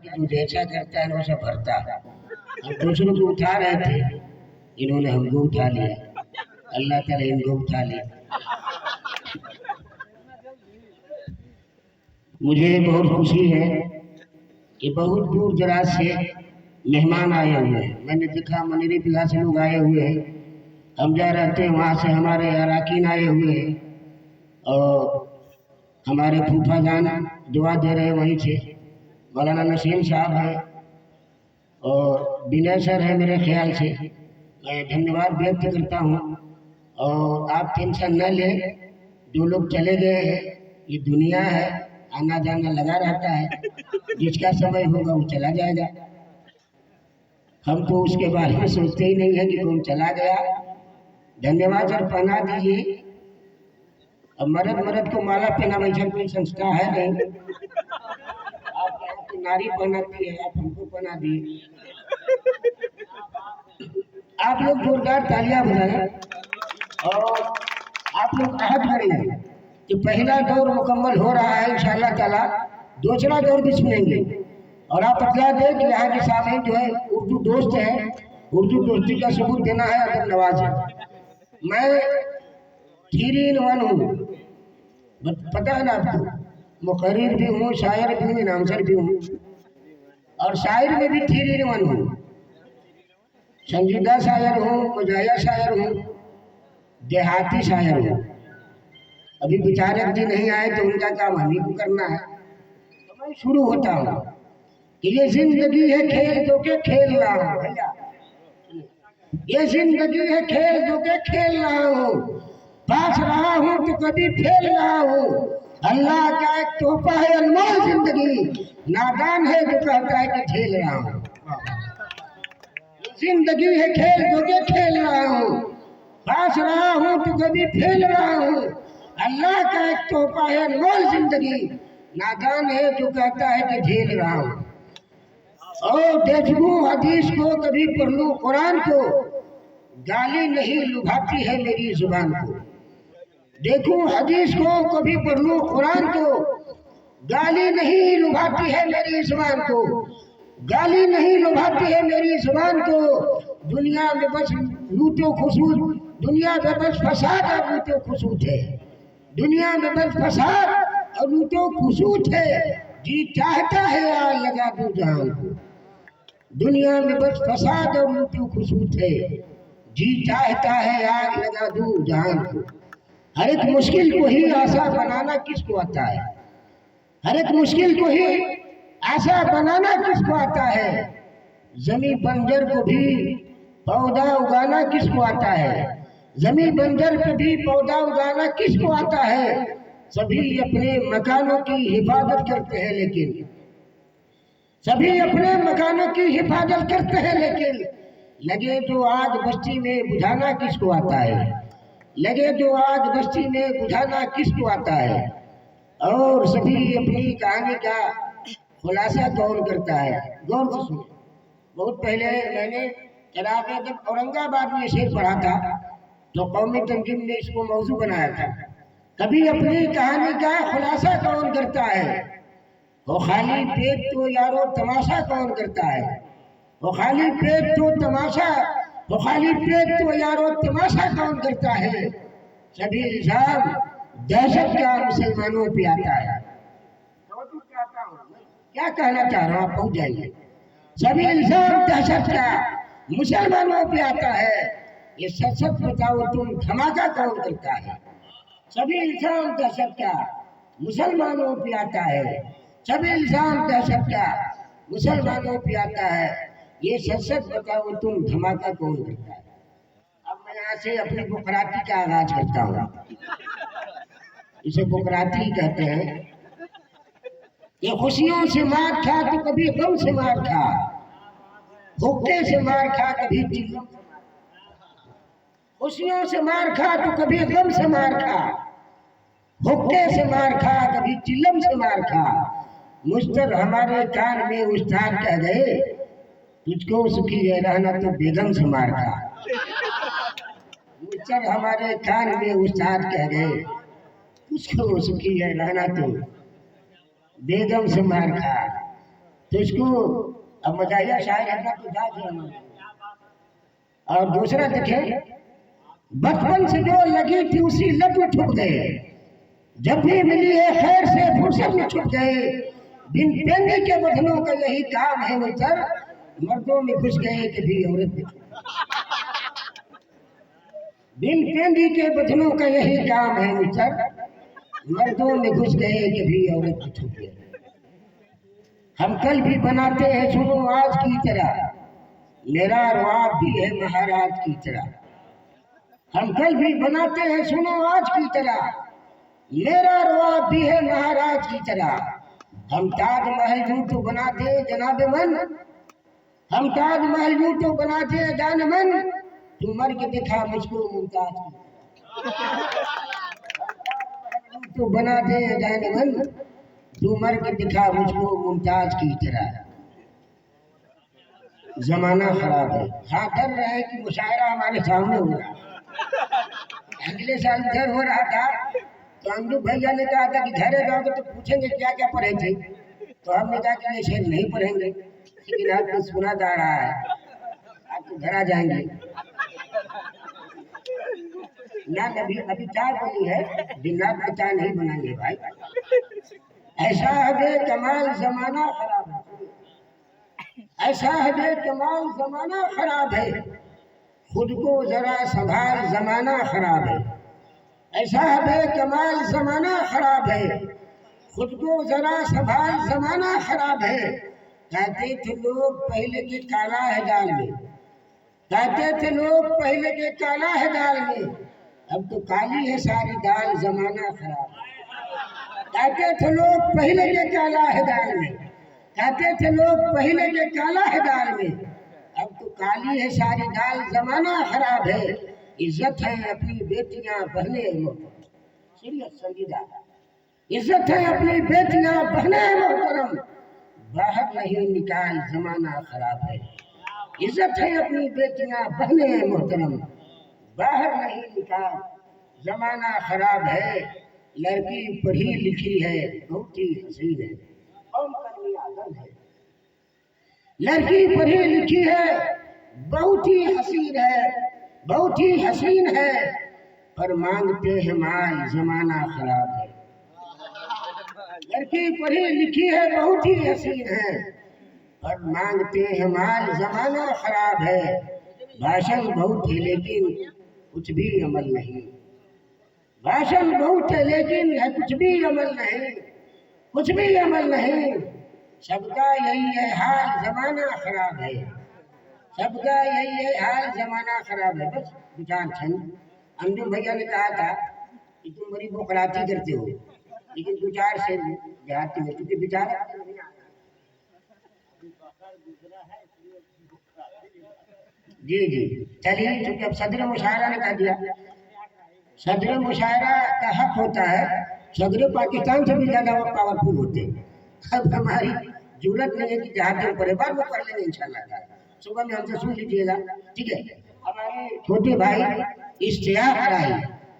कि जो जैसा करता है वैसा भरता। हम दूसरों को उठा रहे थे, इन्होंने हमको उठा लिया, अल्लाह ताला इनको उठा लिया। मुझे बहुत खुशी है कि बहुत दूर दराज से मेहमान आए हुए हैं। मैंने देखा मनेरी बिला से लोग आए हुए हैं, हम जा रहते हैं वहाँ से हमारे अराकीन आए हुए हैं, और हमारे फूफा जान दुआ दे रहे हैं वहीं से, मौलाना नसीम साहब है और विनय सर है मेरे ख्याल से। मैं धन्यवाद व्यक्त करता हूँ। और आप टेंशन न लें, जो लोग चले गए हैं, ये दुनिया है, आना जाना लगा रहता है, जिसका समय होगा वो चला जाएगा। हम तो उसके बारे में सोचते ही नहीं है कि कौन चला गया। धन्यवाद सर, पहना दीजिए। अब मर्द मर्द को माला पहना वैसा कोई संस्था है नहीं, आप यहाँ की नारी पहनाती है, आप हमको पहना दिए। आप लोग जोरदार तालियां बजाएं और आप लोग आहत करें कि पहला दौर मुकम्मल हो रहा है इंशाअल्लाह ताला, दूसरा दौर भी सुनेंगे। और आप बतला दें कि यहाँ के सामने जो है उर्दू दोस्त है, उर्दू दोस्ती का सबूत देना है, अदब नवाज है। मैं 3 in 1 हूँ, पता है ना आपको, मुकर्रिर भी हूँ, शायर भी हूँ, इनामसर भी हूँ, और शायर में भी 3 in 1 हूँ। संजीदा शायर हूँ, मजाया शायर हूँ, देहाती शायर हूँ। अभी बेचारे जी नहीं आए तो उनका काम हम ही को करना है। तो मैं शुरू होता हूँ कि ये जिंदगी है खेल जो के खेल रहा हूँ भैया, ये जिंदगी है खेल जो के खेल रहा हूँ, पास रहा हूँ तो कभी फेल रहा हूँ। अल्लाह का एक तोहफा है अनमोल जिंदगी, नादान है जो कहता है कि खेल रहा हूँ। जिंदगी है खेल जो के खेल रहा हूँ, पास रहा हूँ तो कभी फेल रहा हूँ। अल्लाह का एक तोहफा है अनमोल जिंदगी, नादान है जो कहता है कि झेल रहा हूँ। और देखूं हदीस को कभी पढ़ लूं कुरान को, गाली नहीं लुभाती है मेरी जुबान को। देखूं हदीस को कभी पढ़ लूं कुरान को, गाली नहीं लुभाती है मेरी जुबान को, गाली नहीं लुभाती है मेरी जुबान को। दुनिया में बस लूटो खुशूद, दुनिया में बस फसाद और लूटो खुशूद है, दुनिया में बस फसाद और लूटो खुशूद है। जी चाहता है आग लगा दूं जान को, दुनिया में बस फसाद और लूटो खुशूद है। जी चाहता है आग लगा दूं जान को। हर एक मुश्किल को ही आसान बनाना किसको आता है, हर एक मुश्किल को ही आसान बनाना किसको आता है। जमीन बंजर को भी पौधा उगाना किसको आता है, जमीन बंजर पे भी पौधा उगाना किसको आता है। सभी अपने मकानों की हिफाजत करते हैं लेकिन, सभी अपने मकानों की हिफाजत करते हैं लेकिन, लगे तो आग बस्ती में बुझाना किसको आता है, लगे तो आग बस्ती में बुझाना किसको आता है। और सभी अपनी कहानी का खुलासा कौन करता है। गौर से सुनो, बहुत पहले मैंने जनाब जब औरंगाबाद में शेर पढ़ा था तो कौमी तंजीम ने इसको मौजू बनाया था। कभी अपनी कहानी का खुलासा कौन करता है, वो खाली पेट तो यारो तमाशा कौन करता है, वो खाली पेट तो तमाशा, वो खाली पेट तो यारो तमाशा कौन करता है। सभी इल्जाम दहशत का मुसलमानों पे आता है। क्या कहना चाह रहा हूँ, आप पहुंच जाएंगे। सभी इल्जाम दहशत का मुसलमानों पे आता है, ये सच सच बताओ तुम धमाका कौन करता है। सभी इल्जाम दहशत का मुसलमानों पे आता है, सभी इल्जाम दहशत का मुसलमानों पे आता है, ये सच सच बताओ तुम धमाका कौन करता है। अब मैं यहाँ से अपनी बुकराती का आगाज करता हूँ। इसे बुकराती कहते हैं। ये खुशियों से मार खा तो कभी गम से मार खा, हुक्के से मार खा कभी चिल्लम से मार खा, खुशियों से मार खा तो कभी गम से मार खा, हुक्के से मार खा कभी चिल्लम से मार खा। मुश्तर हमारे कान में उस्ताद कह गए, तुझको सुखी है रहना तो बेगम से मार खा। मुश्तर हमारे कान में उस्ताद कह गए, तुझको सुखी है रहना तो बेगम से मार खा। तो इसको अब मजाहिया शायर है तो जा हमारे। और दूसरा देखें, बचपन से जो लगी थी उसी लत में छुप गए, जब भी मिली है खैर से फुर्सत में छुप गए, बिन पेंदी के बदनों का यही काम है मित्र, मर्दों में घुस गए कभी औरत में। बिन पेंदी के बदनों का यही काम है मित्र, मर्दों में घुस गए कभी औरत में छुप गए। हम कल भी बनाते हैं सुनो आज की तरह, मेरा रवाब भी है महाराज की तरह। हम कल भी बनाते हैं सुनो आज की तरह, मेरा रवाब भी है महाराज की तरह। हम ताजमहल यूं तो बनाते जनाब मन, हम ताजमहल यूं तो बनाते जान मन, तू मर के दिखा मुझको मुमताज की तो बनाते जान मन, तू मर के दिखा मुझको मुमताज की तरह। जमाना खराब है। हाँ डर रहे हैं कि मुशायरा हमारे सामने हो रहा है। अगले साल इधर हो रहा था तो अंजू भैया ने कहा था कि घर जाओगे तो पूछेंगे क्या क्या पढ़े थे, तो हमने कहा कि ये शेर नहीं पढ़ेंगे, लेकिन आज तो सुना जा रहा है, आप तो घर आ जाएंगे ना। अभी चाय बनी है, दिन रात में चाय नहीं बनाएंगे भाई। ऐसा है बेकमाल जमाना खराब है, ऐसा है बेकमाल जमाना खराब है, खुद को जरा संभाल जमाना खराब है। ऐसा है बेकमाल जमाना खराब है, खुद को जरा संभाल जमाना खराब है। कहते थे लोग पहले के काला है दाल में, कहते थे लोग पहले के काला है दाल में, अब तो काली है सारी दाल जमाना खराब है। कहते थे लोग पहले के काला है दाल में, कहते थे लोग पहले के काला है दाल में, अब तो काली है सारी दाल जमाना खराब है। इज्जत है अपनी बेटियां बहने सीरियस संजीदा, इज्जत है अपनी बेटियां बहने मोहतरम, बाहर नहीं निकाल जमाना खराब है। इज्जत है अपनी बेटियां बहने मोहतरम, बाहर नहीं निकाल जमाना खराब है। लड़की पढ़ी लिखी है बहुत ही हसीन है, है। लड़की पढ़ी लिखी है बहुत ही हसीन है, बहुत ही हसीन है, पर मांगते हैं माल जमाना खराब है। लड़की पढ़ी लिखी है बहुत ही हसीन है, पर मांगते हैं माल जमाना खराब है। भाषण बहुत है लेकिन कुछ भी अमल नहीं, भाषण बहुत है लेकिन है कुछ भी अमल नहीं, कुछ भी अमल नहीं। सबका यही है हाल जमाना खराब है, सबका यही है हाल जमाना खराब है। बस विचार छंद अंजुम भैया ने कहा था कि तुम बड़ी बोखलाती करते हो, लेकिन विचार से देहाती हो, क्योंकि विचार जी जी। चलिए क्योंकि अब सदर मुशायरा ने कह दिया, सदर मुशायरा का हक होता है, सदर पाकिस्तान से भी ज्यादा वो पावरफुल होते हैं। अब हमारी जरूरत नहीं है कि जहाँ तक पढ़े, बाद में पढ़ लेंगे इंशाल्लाह। सुबह में हमसे सुन लीजिएगा, ठीक है। हमारे छोटे भाई इश्तियाक राही,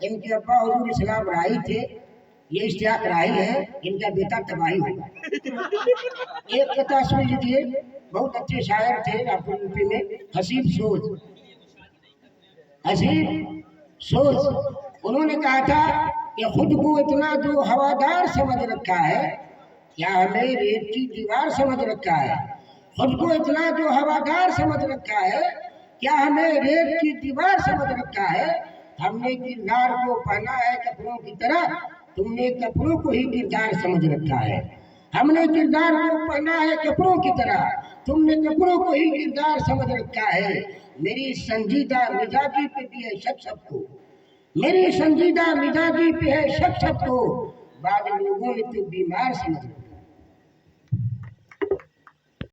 इनके अब्बा हुजूर इस्लाम राही थे, ये इश्तियाक राही है, इनका बेटा तबाही होगा। एक कथा सुन लीजिए, बहुत अच्छे शायर थे रामपुर यूपी में, हसीब सोच, हसीब सोच। उन्होंने कहा था कि खुद को इतना जो हवादार समझ रखा है, क्या हमें रेत की दीवार समझ रखा है। खुद को इतना जो हवादार समझ रखा है, क्या हमें रेत की दीवार समझ रखा है। हमने किरदार को पहना है कपड़ों की तरह, तुमने कपड़ों को ही किरदार समझ रखा है। हमने किरदार को पहना है कपड़ों की तरह, तुमने कपड़ों को ही किरदार समझ रखा है। मेरी संजीदा मिजाजी पे भी है शक सबको, मेरी संजीदा मिजाजी पे है शक सबको, बाद लोगों ने तो बीमार समझ